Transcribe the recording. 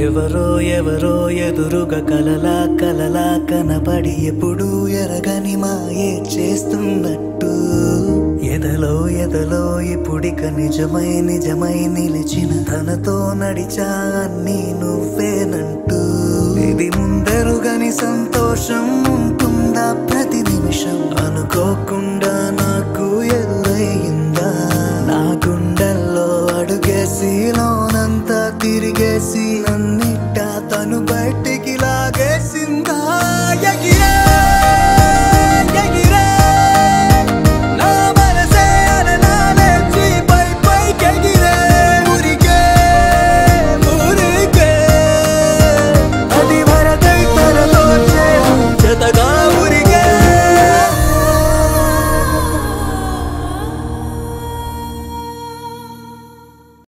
ఎవరో ఎవరో ఎదురుగా కలలా కలలా కనబడి ఎప్పుడు ఎరగని మాయే చేస్తున్నట్టు ఎదలో ఎదలో ఇప్పుడిక నిజమై నిజమై నిలిచిన తనతో నడిచా అన్నీ నువ్వేనంటూ ఇది ముందరుగని సంతోషం ఉంటుందా ప్రతి నిమిషం అనుకోకుండా నాకు ఎల్లయిందా నా గుండెల్లో అడుగేసి